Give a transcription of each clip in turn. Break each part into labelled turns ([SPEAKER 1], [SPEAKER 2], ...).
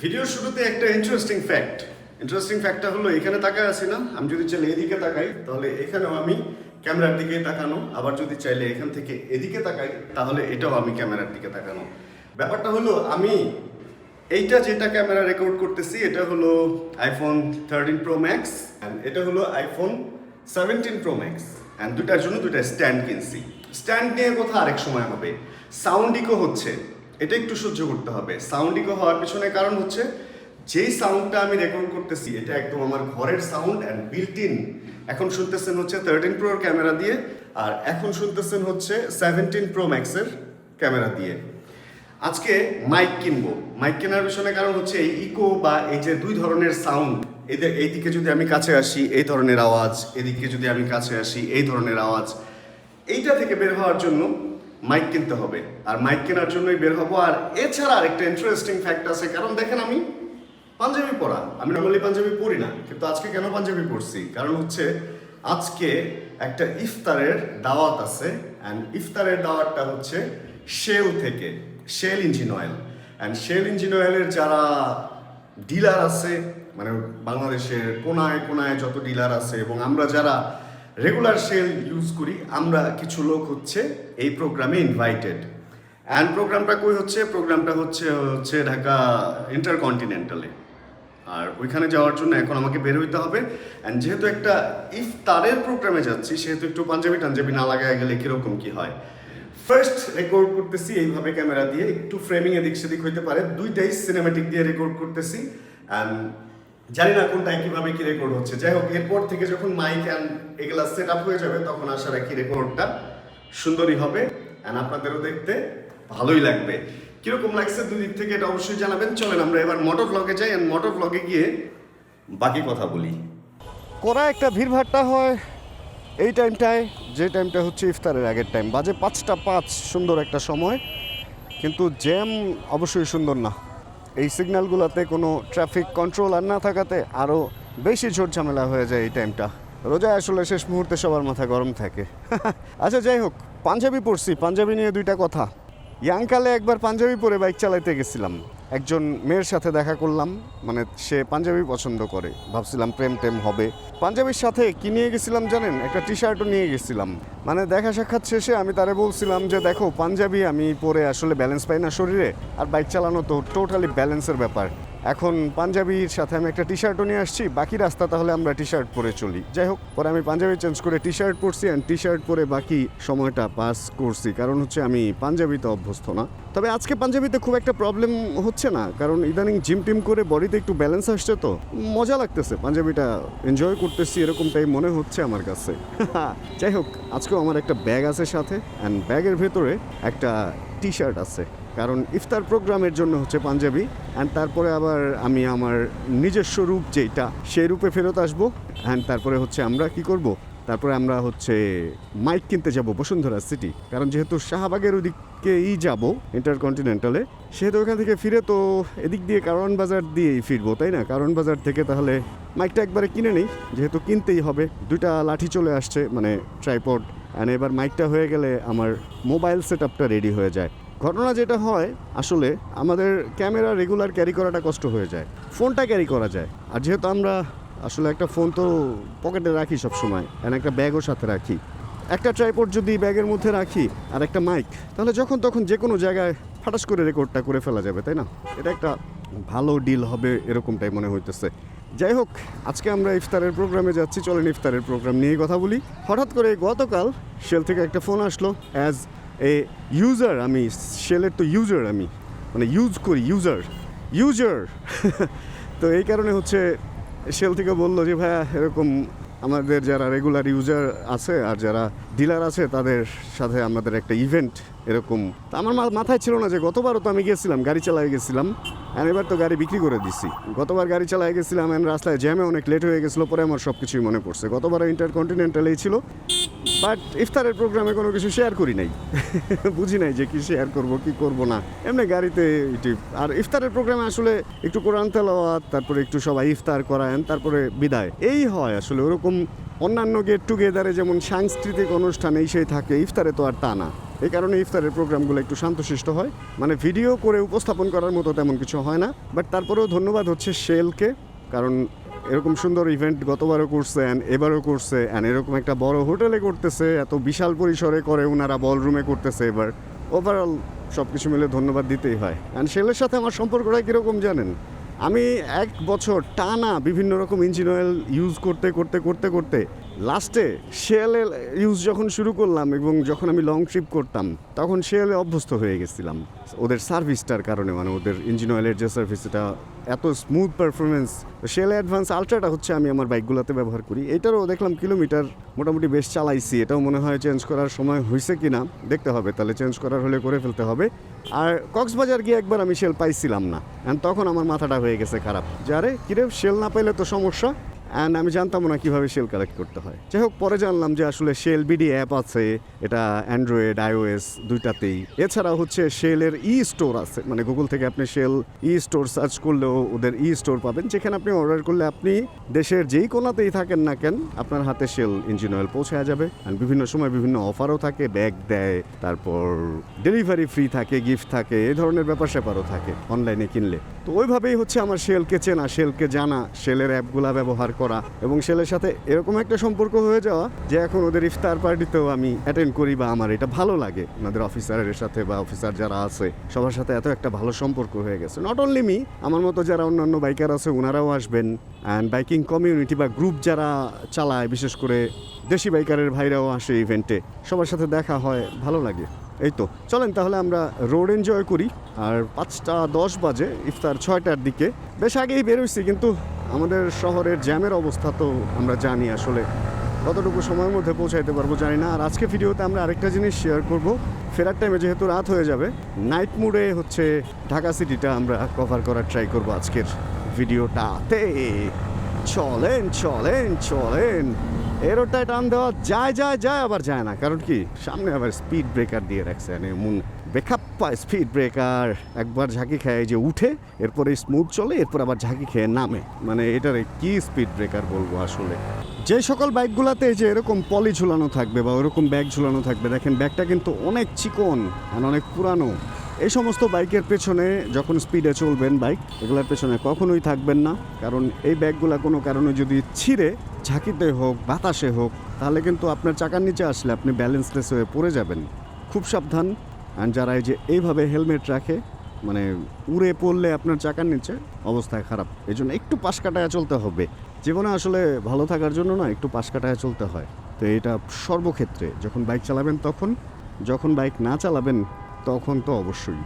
[SPEAKER 1] ভিডিওর শুরুতে একটা ইন্টারেস্টিং ফ্যাক্টটা হলো এখানে তাকায় আছি না, আমি যদি চাইলে এদিকে তাকাই তাহলে এখানেও আমি ক্যামেরার দিকে তাকানো, আবার যদি চাইলে এখান থেকে এদিকে তাকাই তাহলে এটাও আমি ক্যামেরার দিকে তাকানো। ব্যাপারটা হলো আমি এইটা যেটা ক্যামেরা রেকর্ড করতেছি এটা হলো আইফোন 13 প্রো ম্যাক্স অ্যান্ড এটা হলো আইফোন 17 প্রো ম্যাক্স অ্যান্ড দুটার জন্য দুটা স্ট্যান্ড কিনছি। স্ট্যান্ড নিয়ে কথা আরেক সময় হবে। সাউন্ড ইকো হচ্ছে, এটা একটু সহ্য করতে হবে। সাউন্ড ইকো হওয়ার পিছনে কারণ হচ্ছে যেই সাউন্ডটা আমি রেকর্ড করতেছি এটা একদম আমার ঘরের সাউন্ড অ্যান্ড বিল্ট ইন। এখন শুনতেছেন হচ্ছে 13 প্রোর ক্যামেরা দিয়ে, আর এখন শুনতেছেন হচ্ছে 17 প্রো ম্যাক্সের ক্যামেরা দিয়ে। আজকে মাইক কিনবো। মাইক কেনার পিছনে কারণ হচ্ছে এই ইকো বা এই যে দুই ধরনের সাউন্ড, এদের এইদিকে যদি আমি কাছে আসি এই ধরনের আওয়াজ, এদিকে যদি আমি কাছে আসি এই ধরনের আওয়াজ, এইটা থেকে বের হওয়ার জন্য মাইক কিনতে হবে। আর মাইক কেনার জন্যই বের হবো। আর এছাড়া আরেকটা ইন্টারেস্টিং ফ্যাক্ট আছে, কারণ দেখেন আমি পাঞ্জাবি পরা, আমি নর্মালি পাঞ্জাবি পরি না, কিন্তু আজকে কেন পাঞ্জাবি পরছি কারণ হচ্ছে আজকে একটা ইফতারের দাওয়াত আছে। অ্যান্ড ইফতারের দাওয়াতটা হচ্ছে শেল থেকে, Shell engine oil. And Shell engine অয়েলের যারা ডিলার আছে, মানে বাংলাদেশের কোনায় কোনায় যত ডিলার আছে এবং আমরা যারা রেগুলার শেল ইউজ করি, আমরা কিছু লোক হচ্ছে এই প্রোগ্রামে ইনভাইটেড। অ্যান্ড প্রোগ্রামটা কই হচ্ছে? প্রোগ্রামটা হচ্ছে ঢাকা ইন্টারকন্টিনেন্টালে। আর ওইখানে যাওয়ার জন্য এখন আমাকে বের হইতে হবে। অ্যান্ড যেহেতু একটা ইফতারের প্রোগ্রামে যাচ্ছি সেহেতু একটু পাঞ্জাবি না লাগায় গেলে কীরকম কী হয়। ফার্স্ট রেকর্ড করতেছি এইভাবে ক্যামেরা দিয়ে, একটু ফ্রেমিং এদিক সেদিক হইতে পারে, দুইটাই সিনেম্যাটিক দিয়ে রেকর্ড করতেছি। অ্যান্ড জানি না কোনটায় কীভাবে কী রেকর্ড হচ্ছে। যাই হোক, এরপর থেকে যখন মাইক অ্যান্ড এগুলা সেট আপ হয়ে যাবে তখন আশা রাখি রেকর্ডটা সুন্দরই হবে অ্যান্ড আপনাদেরও দেখতে ভালোই লাগবে। কীরকম লাগছে দুই দিক থেকে এটা অবশ্যই জানাবেন। চলেন আমরা এবার মোটর ব্লগে যাই অ্যান্ড মোটর ব্লগে গিয়ে বাকি কথা বলি। করা একটা ভিড়ভাট্টা হয় এই টাইমটায়, যে টাইমটা হচ্ছে ইফতারের আগের টাইম, বাজে 5:05, সুন্দর একটা সময়, কিন্তু জ্যাম অবশ্যই সুন্দর না। এই সিগন্যালগুলোতে কোনো ট্রাফিক কন্ট্রোল আর না থাকাতে আরও বেশি ঝোট ঝামেলা হয়ে যায় এই টাইমটা। রোজা আসলে শেষ মুহূর্তে সবার মাথা গরম থাকে। আচ্ছা যাই হোক, পাঞ্জাবি পরছি, পাঞ্জাবি নিয়ে দুইটা কথা। ইয়াংকালে একবার পাঞ্জাবি পরে বাইক চালাইতে গেছিলাম, একজন মেয়ের সাথে দেখা করলাম, মানে সে পাঞ্জাবি পছন্দ করে, ভাবছিলাম প্রেম টেম হবে। পাঞ্জাবির সাথে কি নিয়ে গেছিলাম জানেন? একটা টি শার্টও নিয়ে গেছিলাম। মানে দেখা সাক্ষাৎ শেষে আমি তারে বলছিলাম যে দেখো পাঞ্জাবি আমি পরে আসলে ব্যালেন্স পাই না শরীরে, আর বাইক চালানো তো টোটালি ব্যালেন্সের ব্যাপার। এখন পাঞ্জাবির সাথে আমি একটা টি শার্টও নিয়ে আসছি, বাকি রাস্তা তাহলে আমরা টি শার্ট পরে চলি। যাই হোক, পরে আমি পাঞ্জাবি চেঞ্জ করে টি শার্ট পরছি অ্যান্ড টি শার্ট পরে বাকি সময়টা পাস করছি, কারণ হচ্ছে আমি পাঞ্জাবিতে অভ্যস্ত না। তবে আজকে পাঞ্জাবিতে খুব একটা প্রবলেম হচ্ছে না, কারণ ইদানিং জিম টিম করে বডিতে একটু ব্যালেন্স আসছে, তো মজা লাগতেছে, পাঞ্জাবিটা এনজয় করতেছি এরকমটাই মনে হচ্ছে আমার কাছে। যাই হোক, আজকেও আমার একটা ব্যাগ আছে সাথে, অ্যান্ড ব্যাগের ভেতরে একটা টি শার্ট আছে, কারণ ইফতার প্রোগ্রামের জন্য হচ্ছে পাঞ্জাবি। অ্যান্ড তারপরে আবার আমি আমার নিজস্ব রূপ যেটা, সেই রূপে ফেরত আসবো। অ্যান্ড তারপরে হচ্ছে আমরা কি করব, তারপরে আমরা হচ্ছে মাইক কিনতে যাব বসুন্ধরা সিটি, কারণ যেহেতু শাহবাগের ওদিকেই যাব ইন্টারকন্টিনেন্টালে, সেহেতু ওখান থেকে ফিরে তো এদিক দিয়ে কারওয়ান বাজার দিয়েই ফিরবো, তাই না? কারওয়ান বাজার থেকে তাহলে মাইকটা একবারে কিনে নেই, যেহেতু কিনতেই হবে। দুইটা লাঠি চলে আসছে, মানে ট্রাইপড, অ্যান্ড এবার মাইকটা হয়ে গেলে আমার মোবাইল সেট আপটা রেডি হয়ে যায়। ঘটনা যেটা হয়, আসলে আমাদের ক্যামেরা রেগুলার ক্যারি করাটা কষ্ট হয়ে যায়, ফোনটা ক্যারি করা যায়। আর যেহেতু আমরা আসলে একটা ফোন তো পকেটে রাখি সব সময়, আর একটা ব্যাগও সাথে রাখি, একটা ট্রাইপড যদি ব্যাগের মধ্যে রাখি আর একটা মাইক, তাহলে যখন তখন যে কোনো জায়গায় ফাটাস করে রেকর্ডটা করে ফেলা যাবে, তাই না? এটা একটা ভালো ডিল হবে এরকমটাই মনে হইতেছে। যাই হোক, আজকে আমরা ইফতারের প্রোগ্রামে যাচ্ছি, চলেন ইফতারের প্রোগ্রাম নিয়েই কথা বলি। হঠাৎ করে গতকাল শেল থেকে একটা ফোন আসলো। অ্যাজ এ ইউজার, আমি শেলের তো ইউজার, আমি মানে ইউজ করি, ইউজার তো এই কারণে হচ্ছে শেল থেকে বললো যে ভাইয়া এরকম আমাদের যারা রেগুলার ইউজার আছে আর যারা ডিলার আছে তাদের সাথে আমাদের একটা ইভেন্ট এরকম। তা আমার মাথায় ছিল না যে গতবারও তো আমি গেছিলাম, গাড়ি চালায় গেছিলাম, আর এবার তো গাড়ি বিক্রি করে দিছি। গতবার গাড়ি চালায় গেছিলাম অ্যান্ড রাস্তায় জ্যামে অনেক লেট হয়ে গেছিলো, পরে আমার সব কিছুই মনে পড়ছে। গতবার ইন্টারকন্টিনেন্টালেই ছিল, বাট ইফতারের প্রোগ্রামে কোনো কিছু শেয়ার করি নাই। বুঝি নাই যে কি শেয়ার করব কি করব না, এমনি গাড়িতে ইউটিউব। আর ইফতারের প্রোগ্রামে আসলে একটু কোরআন তেলাওয়াত, তারপরে একটু সবাই ইফতার করায়েন, তারপরে বিদায়, এই হয় আসলে। ওরকম অন্যান্য গেট টুগেদারে যেমন সাংস্কৃতিক অনুষ্ঠান এই সেই থাকে, ইফতারে তো আর তা না। এই কারণে ইফতারের প্রোগ্রামগুলো একটু শান্তশিষ্ট হয়, মানে ভিডিও করে উপস্থাপন করার মতো তেমন কিছু হয় না। বাট তারপরেও ধন্যবাদ হচ্ছে শেলকে, কারণ এরকম সুন্দর ইভেন্ট গতবারও করছে অ্যান্ড এবারও করছে, অ্যান্ড এরকম একটা বড় হোটেলে করতেছে, এত বিশাল পরিসরে করে ওনারা বলরুমে করতেছে। এবার ওভারঅল সব কিছু মিলে ধন্যবাদ দিতেই হয়। অ্যান্ড শেলের সাথে আমার সম্পর্কটা কীরকম জানেন, আমি 1 বছর টানা বিভিন্ন রকম ইঞ্জিন অয়েল ইউজ করতে করতে করতে করতে লাস্টে শেলের ইউজ যখন শুরু করলাম এবং যখন আমি লং ট্রিপ করতাম তখন শেলে অভ্যস্ত হয়ে গেছিলাম ওদের সার্ভিসটার কারণে, মানে ওদের ইঞ্জিন অয়েলের যে সার্ভিস, এটা এত স্মুথ পারফরমেন্স। শেল অ্যাডভান্স আলট্রাটা হচ্ছে আমি আমার বাইকগুলোতে ব্যবহার করি। এটারও দেখলাম কিলোমিটার মোটামুটি বেশ চালাইছি, এটাও মনে হয় চেঞ্জ করার সময় হয়েছে কি না দেখতে হবে, তাহলে চেঞ্জ করার হলে করে ফেলতে হবে। আর কক্সবাজার গিয়ে একবার আমি শেল পাইছিলাম না, অ্যান্ড তখন আমার মাথাটা হয়ে গেছে খারাপ, যারে কিরে শেল না পাইলে তো সমস্যা, অ্যান্ড আমি জানতাম না কীভাবে শেল কালেক্ট করতে হয়। যাই হোক, পরে জানলাম যে আসলে শেল বিডি অ্যাপ আছে, এটা অ্যান্ড্রয়েড আইওএস দুইটাতেই। এছাড়া হচ্ছে শেলের ই স্টোর আছে, মানে গুগল থেকে আপনি শেল ই স্টোর সার্চ করলেও ওদের ই স্টোর পাবেন, যেখানে আপনি অর্ডার করলে আপনি দেশের যেই কোনাতেই থাকেন না কেন আপনার হাতে শেল ইঞ্জিন অয়েল পৌঁছায় যাবে। অ্যান্ড বিভিন্ন সময় বিভিন্ন অফারও থাকে, ব্যাগ দেয়, তারপর ডেলিভারি ফ্রি থাকে, গিফট থাকে, এই ধরনের ব্যাপার স্যাপারও থাকে অনলাইনে কিনলে। তো ওইভাবেই হচ্ছে আমার শেলকে চেনা, শেলকে জানা, শেলের অ্যাপগুলা ব্যবহার করা এবং শেলের সাথে এরকম একটা সম্পর্ক হয়ে যাওয়া যে এখন ওদের ইফতার পার্টিতেও আমি অ্যাটেন্ড করি বা আমার এটা ভালো লাগে। ওনাদের অফিসারের সাথে বা অফিসার যারা আছে সবার সাথে এত একটা ভালো সম্পর্ক হয়ে গেছে। নট অনলি মি, আমার মতো যারা অন্যান্য বাইকার আছে ওনারাও আসবেন, অ্যান্ড বাইকিং কমিউনিটি বা গ্রুপ যারা চালায়, বিশেষ করে দেশি বাইকারের ভাইরাও আসে ইভেন্টে, সবার সাথে দেখা হয়, ভালো লাগে। এই তো চলেন তাহলে আমরা রোড এনজয় করি। আর 5:10 বাজে, ইফতার 6টার দিকে, বেশ আগেই বেরোইছি, কিন্তু আমাদের শহরের জ্যামের অবস্থা তো আমরা জানি, আসলে কতটুকু সময়ের মধ্যে পৌঁছাইতে পারবো জানি না। আর আজকে ভিডিওতে আমরা আরেকটা জিনিস শেয়ার করব, ফেরার টাইমে যেহেতু রাত হয়ে যাবে, নাইট মুডে হচ্ছে ঢাকা সিটিটা আমরা কভার করার ট্রাই করবো আজকের ভিডিওটাতে। চলেন চলেন চলেন, এরোটায় টান দেওয়া যায় যায় যায় আবার যায় না, কারণ কি সামনে আবার স্পিড ব্রেকার দিয়ে রাখছে, এমন বেকআপ পায় স্পিড ব্রেকার, একবার ঝাঁকি খায় যে উঠে, এরপরে স্মুথ চলে, এরপর আবার ঝাঁকি খেয়ে নামে, মানে এটারে কি স্পিড ব্রেকার বলবো আসলে। যে সকল বাইকগুলোতে যে এরকম পলি ঝুলানো থাকবে বা ওরকম ব্যাগ ঝুলানো থাকবে, দেখেন ব্যাগটা কিন্তু অনেক চিকন আর অনেক পুরানো। এই সমস্ত বাইকের পেছনে যখন স্পিডে চলবেন বাইক, এগুলোর পেছনে কখনোই থাকবেন না, কারণ এই ব্যাগগুলো কোনো কারণে যদি ছিঁড়ে, ঝাঁকিতে হোক বাতাসে হোক, তাহলে কিন্তু আপনার চাকার নিচে আসলে আপনি ব্যালেন্সলেস হয়ে পড়ে যাবেন। খুব সাবধান। আর যারা এই যে এইভাবে হেলমেট রাখে, মানে উড়ে পড়লে আপনার চাকার নিচে অবস্থায় খারাপ, এই জন্য একটু পাশ কাটায় চলতে হবে। জীবনে আসলে ভালো থাকার জন্য না একটু পাশ কাটায় চলতে হয়। তো এটা সর্বক্ষেত্রে, যখন বাইক চালাবেন তখন, যখন বাইক না চালাবেন তখন তো অবশ্যই।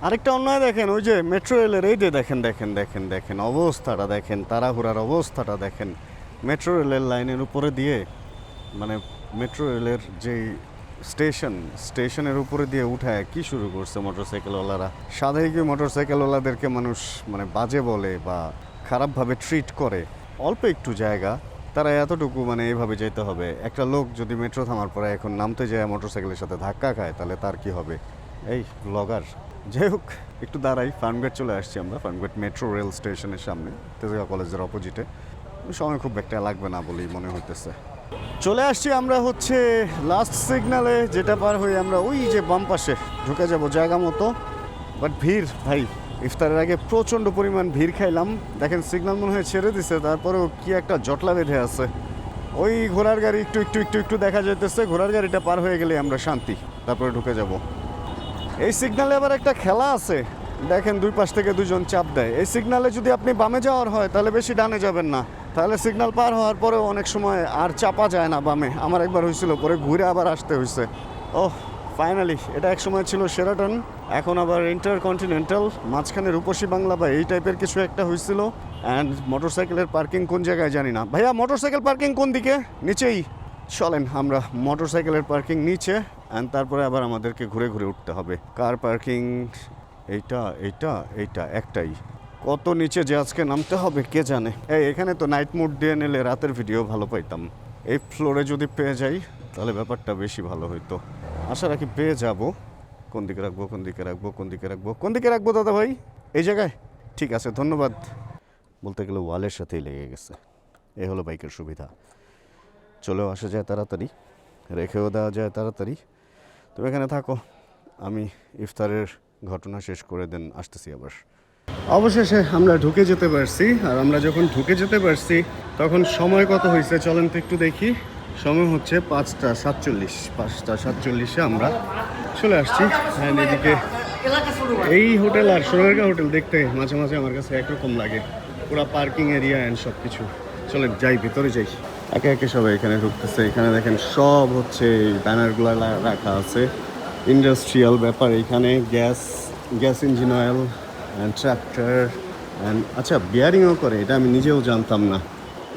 [SPEAKER 1] আরেকটা অন্যায় দেখেন, ওই যে মেট্রো রেলের এই যে দেখেন দেখেন দেখেন দেখেন অবস্থাটা দেখেন, তাড়াহুড়ার অবস্থাটা দেখেন। মেট্রো রেলের লাইনের উপরে দিয়ে, মানে মেট্রো রেলের যেই স্টেশনের উপরে দিয়ে উঠায় কি শুরু করছে মোটরসাইকেলওয়ালারা। সাধারণ কি মোটরসাইকেলওয়ালাদেরকে মানুষ মানে বাজে বলে বা খারাপভাবে ট্রিট করে, অল্প একটু জায়গা তারা এতটুকু মানে এইভাবে যেতে হবে। একটা লোক যদি মেট্রো থামার পরে এখন নামতে যায় মোটরসাইকেলের সাথে ধাক্কা খায়, তাহলে তার কি হবে? এই ব্লগার। যাই হোক, একটু দাঁড়াই, ফার্মগেট চলে আসছি আমরা, ফার্মগেট মেট্রো রেল স্টেশনের সামনে, তেজগাঁও কলেজের অপোজিটে। সময় খুব একটা লাগবে না বলেই মনে হইতেছে। চলে আসছি আমরা হচ্ছে লাস্ট সিগনালে, যেটা পার হয়ে আমরা ওই যে বাম পাশে ঢুকে যাব জায়গা মতো। বাট ভিড় ভাই, ইফতারের আগে প্রচণ্ড পরিমাণ ভিড় খাইলাম। দেখেন সিগন্যাল মনে হয় ছেড়ে দিছে, তারপরেও কি একটা জটলা বেঁধে আছে। ওই ঘোড়ার গাড়ি একটু একটু একটু একটু দেখা যাইতেছে, ঘোড়ার গাড়িটা পার হয়ে গেলে আমরা শান্তি, তারপরে ঢুকে যাব। এই সিগন্যালে আবার একটা খেলা আছে, দেখেন দুই পাশ থেকে দুজন চাপ দেয়। এই সিগন্যালে যদি আপনি বামে যাওয়ার হয় তাহলে বেশি ডানে যাবেন না, তাহলে সিগন্যাল পার হওয়ার পরেও অনেক সময় আর চাপা যায় না বামে। আমার একবার হয়েছিল, পরে ঘুরে আবার আসতে হয়েছে। ওহ ফাইনালি, এটা এক সময় ছিল শেরাটন, এখন আবার ইন্টারকন্টিনেন্টাল, মাঝখানে রূপসী বাংলা বা এই টাইপের কিছু একটা হয়েছিল। অ্যান্ড মোটরসাইকেলের পার্কিং কোন জায়গায় জানি না। ভাইয়া মোটরসাইকেল পার্কিং কোন দিকে? নিচেই। চলেন আমরা মোটরসাইকেলের পার্কিং নিচে, অ্যান্ড তারপরে আবার আমাদেরকে ঘুরে ঘুরে উঠতে হবে। কার পার্কিং এইটা এইটা এইটা একটাই, কত নিচে যে আজকে নামতে হবে কে জানে। এখানে তো নাইট মোড দিয়ে নিলে রাতের ভিডিও ভালো পাইতাম। এই ফ্লোরে যদি পেয়ে যাই তাহলে ব্যাপারটা বেশি ভালো হইতো। আশা রাখি পেয়ে যাব। কোন দিকে রাখবো কোন দিকে রাখবো কোন দিকে রাখবো কোন দিকে রাখবো দাদা ভাই? এই জায়গায়? ঠিক আছে, ধন্যবাদ। বলতে গেলে ওয়ালের সাথেই লেগে গেছে। এ হলো বাইকের সুবিধা, চলেও আসা যায় তাড়াতাড়ি, রেখেও দেওয়া যায় তাড়াতাড়ি, তুমি এখানে থাকো, আমি ইফতারের ঘটনা শেষ করে দেন আসতেছি আবার। অবশেষে আমরা ঢুকে যেতে পারছি, আর আমরা যখন ঢুকে যেতে পারছি তখন সময় কত হয়েছে চলেন তো একটু দেখি। সময় হচ্ছে 5:47। 5:47-এ আমরা চলে আসছি। হ্যাঁ, এদিকে এই হোটেল আর সোনারগাঁ হোটেল দেখতে মাঝে মাঝে আমার কাছে একরকম লাগে, পুরো পার্কিং এরিয়া অ্যান্ড সব কিছু। চলেন যাই, ভিতরে যাই। একে একে সবাই এখানে ঢুকতেছে। এখানে দেখেন সব হচ্ছে ব্যানারগুলো রাখা আছে, ইন্ডাস্ট্রিয়াল ব্যাপার। এখানে gas engine oil and tractor and আচ্ছা বিয়ারিংও করে, এটা আমি নিজেও জানতাম না।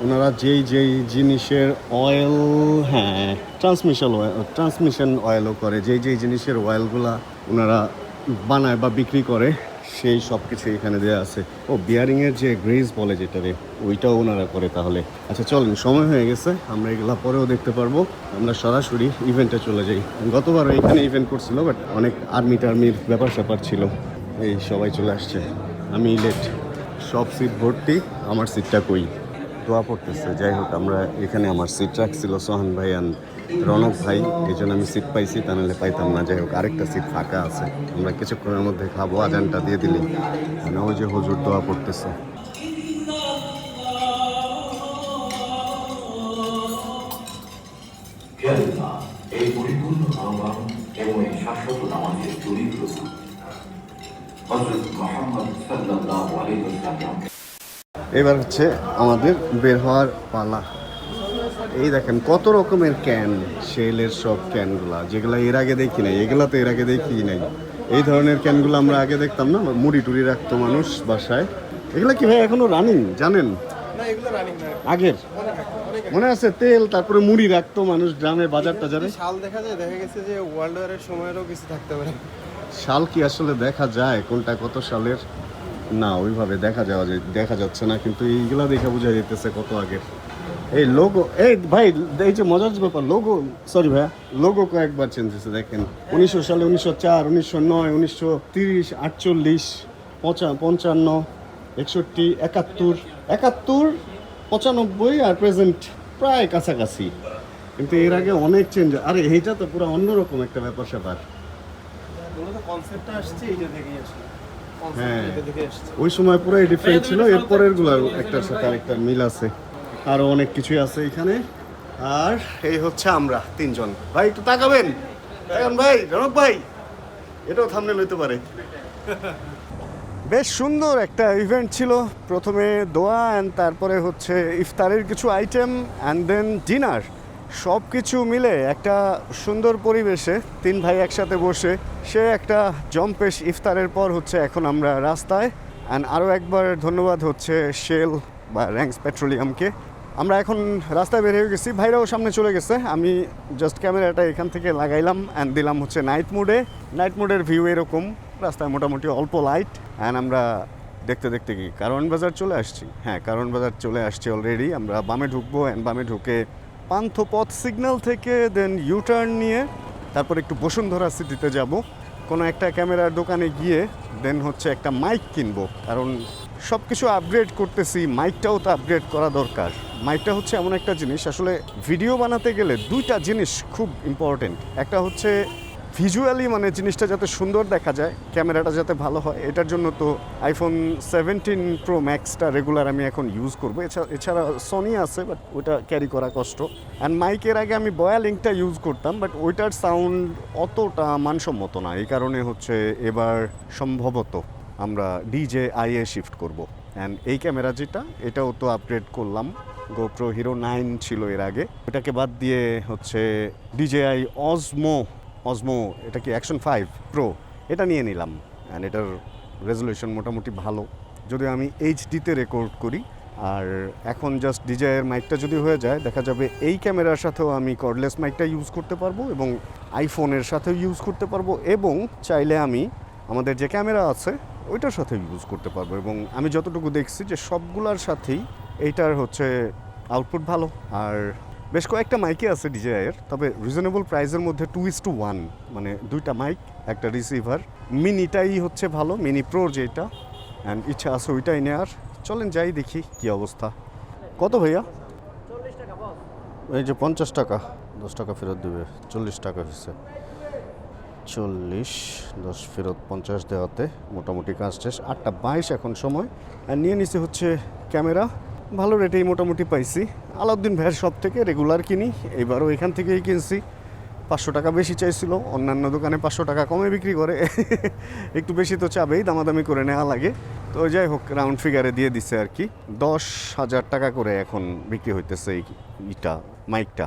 [SPEAKER 1] ওনারা যেই জিনিসের অয়েল, হ্যাঁ ট্রান্সমিশন অয়েলও করে, যেই জিনিসের অয়েলগুলা ওনারা বানায় বা বিক্রি করে সেই সব কিছু এখানে দেওয়া আছে। ও বিয়ারিংয়ের যে গ্রেজ বলে যেটারে, ওইটাও ওনারা করে। তাহলে আচ্ছা চলেন, সময় হয়ে গেছে, আমরা এগুলা পরেও দেখতে পারবো। আমরা সরাসরি ইভেন্টে চলে যাই। গতবারও এখানে ইভেন্ট করছিল, বাট অনেক আর্মির ব্যাপার স্যাপার ছিল। এই সবাই চলে আসছে, আমি লেট। সব সিট ভর্তি, আমার সিটটা কই? দোয়া পড়তেছে। যাই হোক, আমরা এখানে আমার সিট রাখছিল সোহান ভাই আর রনক ভাই, এই জন্য আমি সিট পাইছি, তা নাহলে পাইতাম না। যাই হোক, আরেকটা সিট ফাঁকা আছে, আমরা কিছুক্ষণের মধ্যে খাবো। আজানটা দিয়ে দিলি, মানে ওই যে হুজুর দোয়া পড়তেছে।
[SPEAKER 2] এই পরিপূর্ণ আহ্বান এবং এই শাশ্বত নামাজের চরিত্র হযরত মুহাম্মদ সাল্লাল্লাহু আলাইহি ওয়াসাল্লাম।
[SPEAKER 1] এবার হচ্ছে আমাদের বের হওয়ার পালা। এই দেখেন কত রকমের ক্যান, শেলের সব ক্যানগুলা, যেগুলা এর আগে দেখি নাই। এগুলা তো এর আগে দেখি নাই। এই ধরনের ক্যানগুলো আমরা আগে দেখতাম না, মুড়ি টুড়ি রাখতো মানুষ বাসায়। এগুলা কি ভাই এখনো রানিং জানেন? আগের মনে আছে তেল, তারপরে মুড়ি রাখতো মানুষ গ্রামে বাজার টাজারে।
[SPEAKER 3] শাল দেখা গেছে যে ওয়ার্ল্ড ওয়ারের সময়েরও কিছু থাকতে পারে।
[SPEAKER 1] শাল কি আসলে দেখা যায় কোনটা কত সালের? না, ওইভাবে দেখা যাচ্ছে না, কিন্তু এইগুলা দেখে বোঝা যেতেছে কত আগের। এই লোগো, এই ভাই এই যে মজার ব্যাপার, লোগো, সরি ভাইয়া, লোগো কয়েকবার চেঞ্জ হয়েছে। দেখেন 1900 সালে, 1904, 1909, 1930, 48, 55, 61, 71, 95 আর প্রেজেন্ট প্রায় কাছাকাছি। কিন্তু এর আগে অনেক চেঞ্জ। আরে এইটা তো পুরো অন্যরকম একটা ব্যাপার স্যাপার।
[SPEAKER 3] কনসেপ্টটা আসছে এইটা থেকেই আসছে।
[SPEAKER 1] হ্যাঁ, ওই সময় পুরোই ডিফারেন্ট ছিল, এরপরের গুলার একটার সাথে আরেকটা মিল আছে। আরো অনেক কিছুই আছে এখানে। আর এই হচ্ছে আমরা তিনজন। ভাই একটু তাকাবেন, তাকান ভাই, রনক ভাই, এটাও থাম্বনেল হইতে পারে। বেশ সুন্দর একটা ইভেন্ট ছিল। প্রথমে দোয়া অ্যান্ড তারপরে হচ্ছে ইফতারের কিছু আইটেম অ্যান্ড দেন ডিনার। সব কিছু মিলে একটা সুন্দর পরিবেশে তিন ভাই একসাথে বসে সে একটা জম্পেশ ইফতারের পর হচ্ছে এখন আমরা রাস্তায়। অ্যান্ড আরও একবার ধন্যবাদ হচ্ছে শেল বা র্যাঙ্কস পেট্রোলিয়ামকে। আমরা এখন রাস্তায় বের হয়ে গেছি, ভাইরাও সামনে চলে গেছে। আমি জাস্ট ক্যামেরাটা এখান থেকে লাগাইলাম অ্যান্ড দিলাম হচ্ছে নাইট মোডের ভিউ এরকম। রাস্তায় মোটামুটি অল্প লাইট অ্যান্ড আমরা দেখতে দেখতে কি কারওয়ান বাজার চলে আসছি। হ্যাঁ, কারওয়ান বাজার চলে আসছি অলরেডি। আমরা বামে ঢুকবো অ্যান্ড বামে ঢুকে পান্থপথ সিগন্যাল থেকে দেন ইউটার্ন নিয়ে তারপর একটু বসুন্ধরা সিটিতে যাব। কোনো একটা ক্যামেরার দোকানে গিয়ে দেন হচ্ছে একটা মাইক কিনবো, কারণ সব কিছু আপগ্রেড করতেছি, মাইকটাও তো আপগ্রেড করা দরকার। মাইকটা হচ্ছে এমন একটা জিনিস, আসলে ভিডিও বানাতে গেলে দুইটা জিনিস খুব ইম্পর্টেন্ট। একটা হচ্ছে ভিজুয়ালি, মানে জিনিসটা যাতে সুন্দর দেখা যায়, ক্যামেরাটা যাতে ভালো হয়। এটার জন্য তো আইফোন 17 প্রো ম্যাক্সটা রেগুলার আমি এখন ইউজ করবো। এছাড়া সনি আছে, বাট ওইটা ক্যারি করা কষ্ট। অ্যান্ড মাইকের আগে আমি বয়া লিঙ্কটা ইউজ করতাম, বাট ওইটার সাউন্ড অতটা মানসম্মত না। এই কারণে হচ্ছে এবার সম্ভবত আমরা DJI শিফট করব। অ্যান্ড এই ক্যামেরা যেটা, এটাও তো আপগ্রেড করলাম। গোপ্রো হিরো 9 ছিল এর আগে, এটাকে বাদ দিয়ে হচ্ছে DJI অজমো, এটা কি অ্যাকশন 5 প্রো, এটা নিয়ে নিলাম। অ্যান্ড এটার রেজলিউশন মোটামুটি ভালো, যদিও আমি HD-তে রেকর্ড করি। আর এখন জাস্ট DJI-এর মাইকটা যদি হয়ে যায়, দেখা যাবে এই ক্যামেরার সাথেও আমি কর্ডলেস মাইকটা ইউজ করতে পারবো এবং আইফোনের সাথেও ইউজ করতে পারবো, এবং চাইলে আমি আমাদের যে ক্যামেরা আছে ওইটার সাথে ইউজ করতে পারবো। এবং আমি যতটুকু দেখছি যে সবগুলোর সাথেই এইটার হচ্ছে আউটপুট ভালো। আর বেশ কয়েকটা মাইকই আছে DJI-এর, তবে রিজনেবল প্রাইসের মধ্যে 2:1, মানে দুইটা মাইক একটা রিসিভার। মিনিটাই হচ্ছে ভালো, মিনি প্রো যেটা, অ্যান্ড ইচ্ছা আছে ওইটাই নেওয়ার। চলেন যাই দেখি কি অবস্থা। কত ভাইয়া?
[SPEAKER 3] 40 টাকা বস।
[SPEAKER 1] এই যে 50 টাকা, 10 টাকা ফেরত দেবে, 40 টাকা হচ্ছে। 40, 10 ফেরত 50 দেওয়াতে মোটামুটি কাজ শেষ। 8:22 এখন সময়। আর নিয়ে নিছে হচ্ছে ক্যামেরা, ভালো রেটেই মোটামুটি পাইছি। আলাউদ্দিন ভাইয়ের শপ থেকে রেগুলার কিনি, এবারও এখান থেকেই কিনছি। 500 টাকা বেশি চাইছিল, অন্যান্য দোকানে 500 টাকা কমে বিক্রি করে। একটু বেশি তো চাবেই, দামাদামি করে নেওয়া লাগে। তো যাই হোক, রাউন্ড ফিগারে দিয়ে দিছে আর কি। 10,000 টাকা করে এখন বিক্রি হইতেছে এইটা, মাইকটা।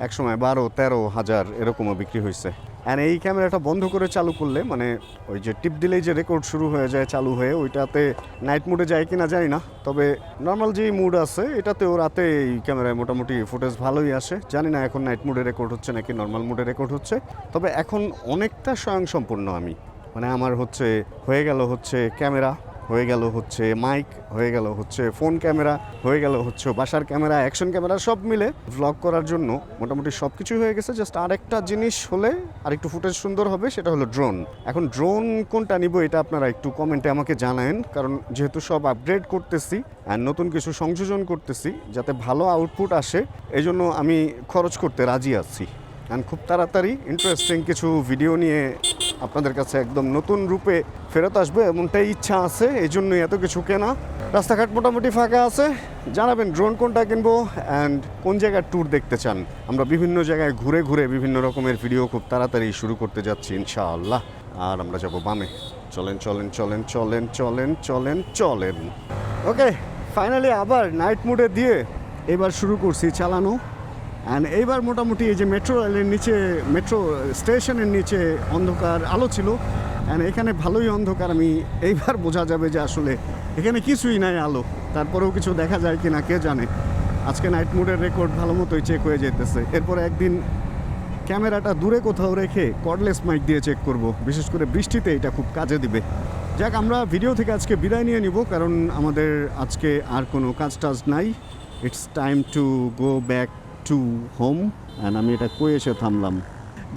[SPEAKER 1] একসময় 12-13 হাজার এরকমও বিক্রি হয়েছে। আর এই ক্যামেরাটা বন্ধ করে চালু করলে, মানে ওই যে টিপ দিলেই যে রেকর্ড শুরু হয়ে যায় চালু হয়ে, ওইটাতে নাইট মুডে যায় কি না জানি না, তবে নর্মাল যেই মুড আছে এটাতেও রাতে এই ক্যামেরায় মোটামুটি ফুটেজ ভালোই আসে। জানি না এখন নাইট মুডে রেকর্ড হচ্ছে নাকি নর্মাল মুডে রেকর্ড হচ্ছে, তবে এখন অনেকটা স্বয়ংসম্পূর্ণ আমি। মানে আমার হয়ে গেল হচ্ছে ক্যামেরা, হয়ে গেল হচ্ছে মাইক, হয়ে গেল হচ্ছে ফোন ক্যামেরা, হয়ে গেল হচ্ছে বাসার ক্যামেরা, অ্যাকশন ক্যামেরা, সব মিলে ভ্লগ করার জন্য মোটামুটি সব কিছুই হয়ে গেছে। জাস্ট আরেকটা জিনিস হলে আরেকটু ফুটেজ সুন্দর হবে, সেটা হলো ড্রোন। এখন ড্রোন কোনটা নিব এটা আপনারা একটু কমেন্টে আমাকে জানায়েন, কারণ যেহেতু সব আপগ্রেড করতেছি আর নতুন কিছু সংযোজন করতেছি যাতে ভালো আউটপুট আসে, এই জন্য আমি খরচ করতে রাজি আছি। আর খুব তাড়াতাড়ি ইন্টারেস্টিং কিছু ভিডিও নিয়ে আপনাদের কাছে একদম নতুন রূপে ফেরত আসবে, এমনটাই ইচ্ছা আছে, এই জন্যই এত কিছু কেনা। রাস্তাঘাট মোটামুটি ফাঁকা আছে, জানাবেন ড্রোন কোনটা কিনবো অ্যান্ড কোন জায়গার ট্যুর দেখতে চান। আমরা বিভিন্ন জায়গায় ঘুরে ঘুরে বিভিন্ন রকমের ভিডিও খুব তাড়াতাড়ি শুরু করতে যাচ্ছি ইনশাআল্লাহ। আর আমরা যাব বামে। চলেন চলেন চলেন চলেন চলেন চলেন চলেন। ওকে, ফাইনালি আবার নাইট মুডে দিয়ে এবার শুরু করছি চালানো। অ্যান্ড এইবার মোটামুটি এই যে মেট্রো রেলের নিচে, মেট্রো স্টেশনের নিচে অন্ধকার আলো ছিল, অ্যান্ড এখানে ভালোই অন্ধকার। আমি এইবার বোঝা যাবে যে আসলে এখানে কিছুই নাই আলো, তারপরেও কিছু দেখা যায় কি না কে জানে। আজকে নাইট মুডের রেকর্ড ভালো মতোই চেক হয়ে যেতেছে। এরপরে একদিন ক্যামেরাটা দূরে কোথাও রেখে কর্ডলেস মাইক দিয়ে চেক করব, বিশেষ করে বৃষ্টিতে এটা খুব কাজে দিবে। যাক, আমরা ভিডিও থেকে আজকে বিদায় নিয়ে নিব, কারণ আমাদের আজকে আর কোনো কাজ টাজ নাই। It's time to go back to home. And আমি এটা কই এসে থামলাম।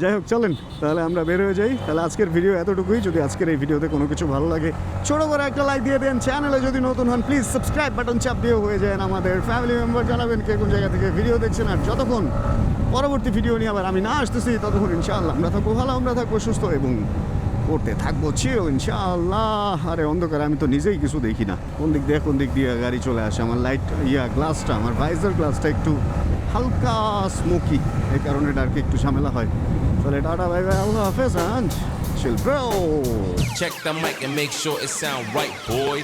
[SPEAKER 1] যাই হোক, চলেন তাহলে আমরা বের হয়ে যাই। তাহলে আজকের ভিডিও এতটুকুই। যদি আজকের এই ভিডিওতে কোনো কিছু ভালো লাগে, ছোটো করে একটা লাইক দিয়ে দেন। চ্যানেলে যদি নতুন হন প্লিজ সাবস্ক্রাইব বাটন চাপ দিয়ে হয়ে যায় আমাদের ফ্যামিলি মেম্বার। জানাবেন কে কোন জায়গা থেকে ভিডিও দেখছেন। আর যতক্ষণ পরবর্তী ভিডিও নিয়ে আবার আমি না আসতেছি, ততক্ষণ ইনশাআল্লাহ আমরা থাকবো ভালো, আমরা থাকবো সুস্থ এবং করতে থাকবো চিল ইনশাআল্লাহ। আরে অন্ধকারে আমি তো নিজেই কিছু দেখি না, কোন দিক দিয়ে গাড়ি চলে আসে। আমার লাইট গ্লাসটা, আমার ভাইজার গ্লাসটা একটু হালকা স্মোকি, এই কারণে ডার্কে একটু ঝামেলা হয়। তাহলে টাটা, বাই বাই, আল্লাহ হাফেজ, and chill bro.
[SPEAKER 4] Check the mic and make sure it sound right, boys.